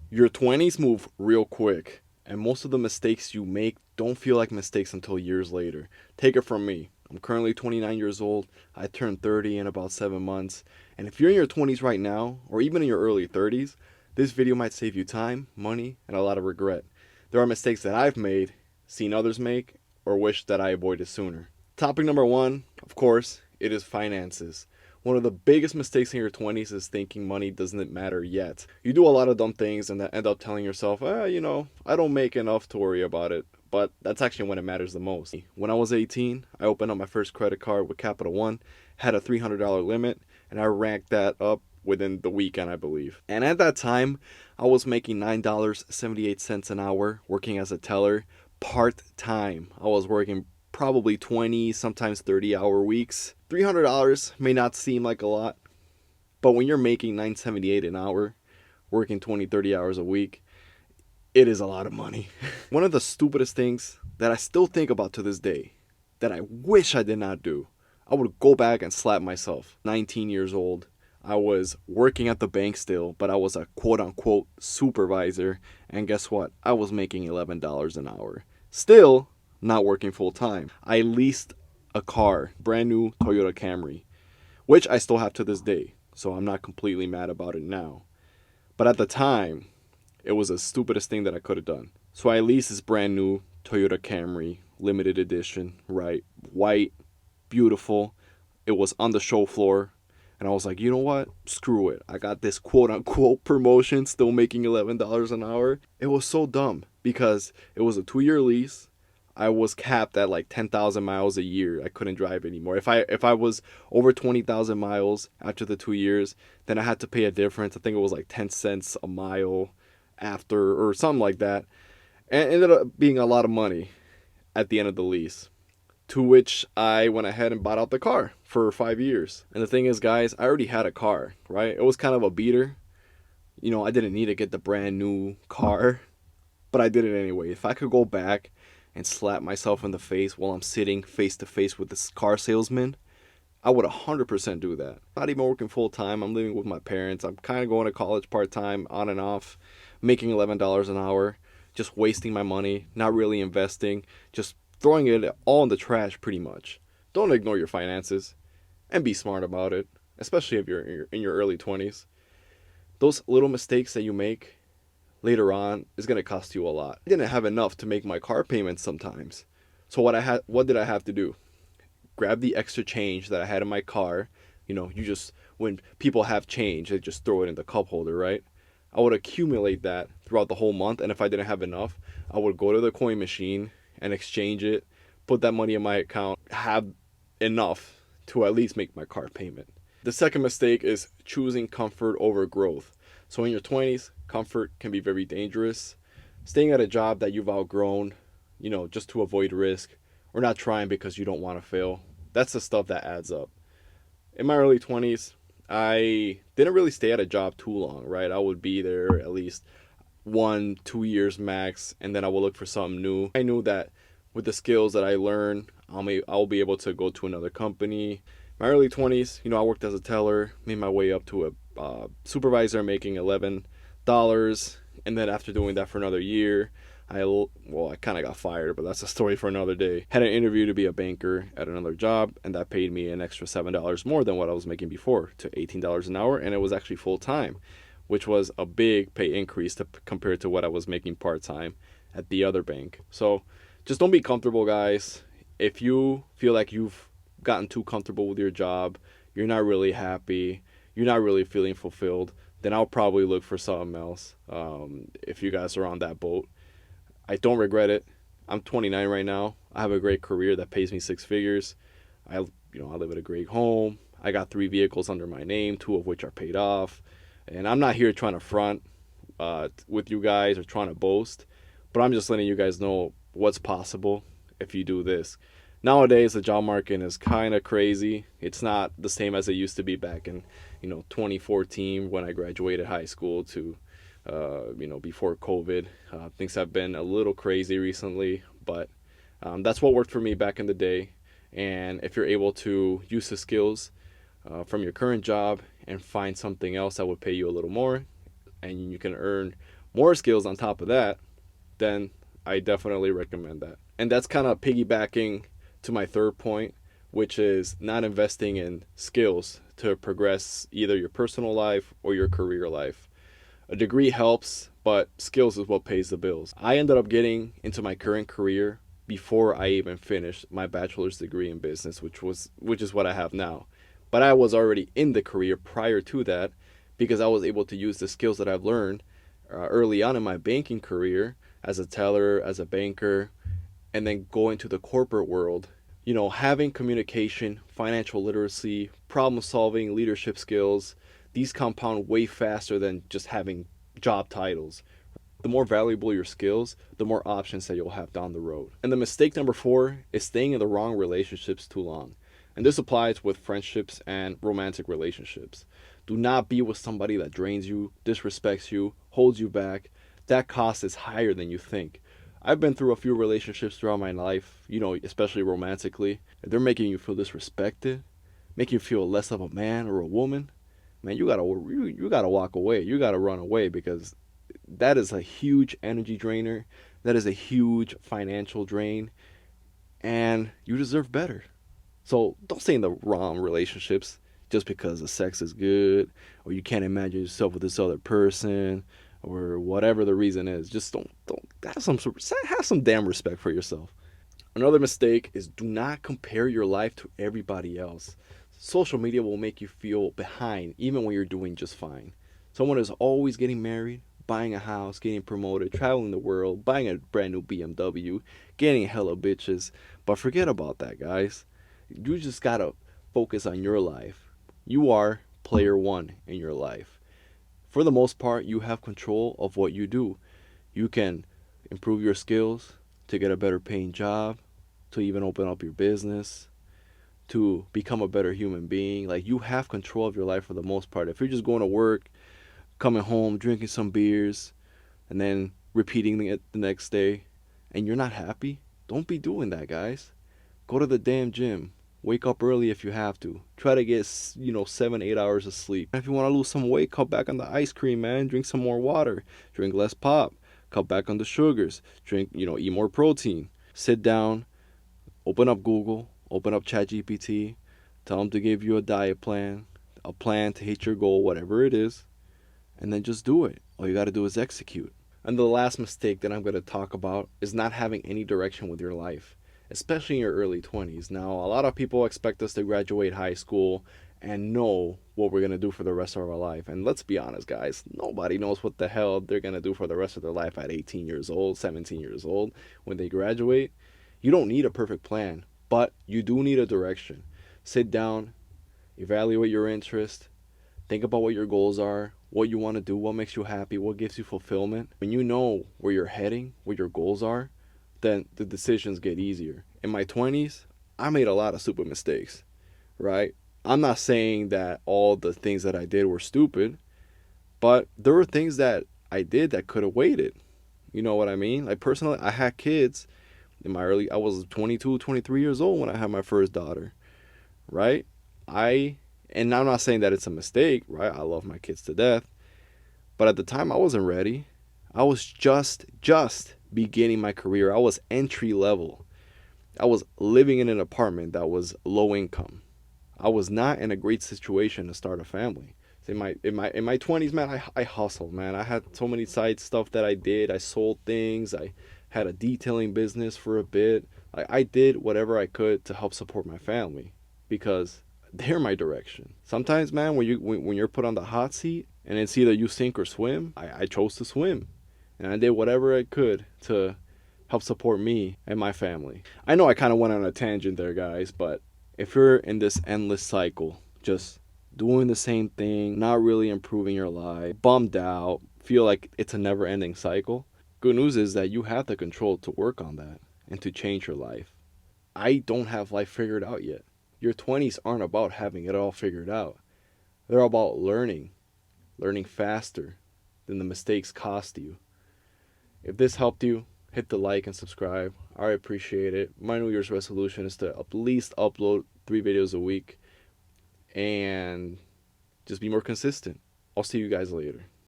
Your 20s move real quick, and most of the mistakes you make don't feel like mistakes until years later. Take it from me. I'm currently 29 years old. I turned 30 in about 7 months. And if you're in your 20s right now, or even in your early 30s, this video might save you time, money, and a lot of regret. There are mistakes that I've made, seen others make, or wish that I avoided sooner. Topic number one, of course, it is finances. One of the biggest mistakes in your 20s is thinking money doesn't matter yet. You do a lot of dumb things and end up telling yourself, I don't make enough to worry about it. But that's actually when it matters the most. When I was 18, I opened up my first credit card with Capital One, had a $300 limit, and I racked that up within the weekend, I believe. And at that time, I was making $9.78 an hour working as a teller part time. I was working probably 20, sometimes 30-hour weeks. $300 may not seem like a lot, but when you're making $9.78 an hour, working 20, 30 hours a week, it is a lot of money. One of the stupidest things that I still think about to this day, that I wish I did not do, I would go back and slap myself. 19 years old, I was working at the bank still, but I was a quote unquote supervisor, and guess what? I was making $11 an hour. Still not working full time. I leased a car, brand new Toyota Camry, which I still have to this day, so I'm not completely mad about it now. But at the time, it was the stupidest thing that I could have done. So I leased this brand new Toyota Camry, limited edition, right? White, beautiful. It was on the show floor. And I was like, you know what? Screw it. I got this quote unquote promotion, still making $11 an hour. It was so dumb because it was a 2-year lease. I was capped at like 10,000 miles a year. I couldn't drive anymore. If I was over 20,000 miles after the 2 years, then I had to pay a difference. I think it was like 10 cents a mile after or something like that. And it ended up being a lot of money at the end of the lease. To which I went ahead and bought out the car for 5 years. And the thing is, guys, I already had a car, right? It was kind of a beater. I didn't need to get the brand new car, but I did it anyway. If I could go back and slap myself in the face while I'm sitting face to face with this car salesman, I would 100% do that. Not even working full time. I'm living with my parents. I'm kind of going to college part time, on and off, making $11 an hour, just wasting my money, not really investing, just throwing it all in the trash pretty much. Don't ignore your finances and be smart about it, especially if you're in your early 20s. Those little mistakes that you make later on is going to cost you a lot. I didn't have enough to make my car payments sometimes. So what did I have to do? Grab the extra change that I had in my car. You just, when people have change, they just throw it in the cup holder, right? I would accumulate that throughout the whole month, and if I didn't have enough, I would go to the coin machine and exchange it, put that money in my account, have enough to at least make my car payment. The second mistake is choosing comfort over growth. So in your 20s, comfort can be very dangerous. Staying at a job that you've outgrown, just to avoid risk, or not trying because you don't want to fail. That's the stuff that adds up. In my early 20s, I didn't really stay at a job too long, right? I would be there at least 1, 2 years max, and then I will look for something new. I knew that with the skills that I learned, I'll be able to go to another company. My early 20s, I worked as a teller, made my way up to a supervisor making $11, and then after doing that for another year, I kind of got fired, but that's a story for another day. Had an interview to be a banker at another job, and that paid me an extra $7 more than what I was making before, to $18 an hour, and it was actually full time, which was a big pay increase compared to what I was making part time at the other bank. So just don't be comfortable, guys. If you feel like you've gotten too comfortable with your job, you're not really happy, you're not really feeling fulfilled, then I'll probably look for something else. If you guys are on that boat, I don't regret it. I'm 29 right now. I have a great career that pays me 6 figures. I live at a great home. I got 3 vehicles under my name, 2 of which are paid off. And I'm not here trying to front with you guys or trying to boast, but I'm just letting you guys know what's possible if you do this. Nowadays, the job market is kind of crazy. It's not the same as it used to be back in 2014 when I graduated high school to before COVID. Things have been a little crazy recently, but that's what worked for me back in the day. And if you're able to use the skills from your current job and find something else that would pay you a little more, and you can earn more skills on top of that, then I definitely recommend that. And that's kind of piggybacking to my third point, which is not investing in skills to progress either your personal life or your career life. A degree helps, but skills is what pays the bills. I ended up getting into my current career before I even finished my bachelor's degree in business, which is what I have now. But I was already in the career prior to that because I was able to use the skills that I've learned early on in my banking career as a teller, as a banker, and then go into the corporate world. You know, having communication, financial literacy, problem solving, leadership skills, these compound way faster than just having job titles. The more valuable your skills, the more options that you'll have down the road. And the mistake number 4 is staying in the wrong relationships too long. And this applies with friendships and romantic relationships. Do not be with somebody that drains you, disrespects you, holds you back. That cost is higher than you think. I've been through a few relationships throughout my life, you know, especially romantically. If they're making you feel disrespected, making you feel less of a man or a woman, man, you gotta walk away. You gotta run away because that is a huge energy drainer. That is a huge financial drain, and you deserve better. So don't stay in the wrong relationships just because the sex is good or you can't imagine yourself with this other person or whatever the reason is. Just don't have some damn respect for yourself. Another mistake is do not compare your life to everybody else. Social media will make you feel behind even when you're doing just fine. Someone is always getting married, buying a house, getting promoted, traveling the world, buying a brand new BMW, getting hella bitches. But forget about that, guys. You just gotta focus on your life. You are player one in your life. For the most part, you have control of what you do. You can improve your skills to get a better paying job, to even open up your business, to become a better human being. Like, you have control of your life for the most part. If you're just going to work, coming home, drinking some beers, and then repeating it the next day, and you're not happy, don't be doing that, guys. Go to the damn gym. Wake up early if you have to. Try to get, 7, 8 hours of sleep. If you want to lose some weight, cut back on the ice cream, man. Drink some more water. Drink less pop. Cut back on the sugars. Eat more protein. Sit down. Open up Google. Open up ChatGPT. Tell them to give you a diet plan. A plan to hit your goal, whatever it is. And then just do it. All you got to do is execute. And the last mistake that I'm going to talk about is not having any direction with your life, especially in your early 20s. Now, a lot of people expect us to graduate high school and know what we're going to do for the rest of our life. And let's be honest, guys, nobody knows what the hell they're going to do for the rest of their life at 18 years old, 17 years old when they graduate. You don't need a perfect plan, but you do need a direction. Sit down, evaluate your interest, think about what your goals are, what you want to do, what makes you happy, what gives you fulfillment. When you know where you're heading, what your goals are, then the decisions get easier. In my 20s, I made a lot of stupid mistakes, right? I'm not saying that all the things that I did were stupid, but there were things that I did that could have waited. You know what I mean? Like, personally, I had kids I was 22, 23 years old when I had my first daughter, right? And I'm not saying that it's a mistake, right? I love my kids to death. But at the time, I wasn't ready. I was just beginning my career. I was entry level. I was living in an apartment that was low income. I was not in a great situation to start a family. In my 20s, man, I hustled, man. I had so many side stuff that I did. I sold things. I had a detailing business for a bit. I did whatever I could to help support my family because they're my direction. Sometimes, man, when you're put on the hot seat and it's either you sink or swim, I chose to swim. And I did whatever I could to help support me and my family. I know I kind of went on a tangent there, guys, but if you're in this endless cycle, just doing the same thing, not really improving your life, bummed out, feel like it's a never-ending cycle, good news is that you have the control to work on that and to change your life. I don't have life figured out yet. Your 20s aren't about having it all figured out. They're about learning faster than the mistakes cost you. If this helped you, hit the like and subscribe. I appreciate it. My New Year's resolution is to at least upload 3 videos a week and just be more consistent. I'll see you guys later.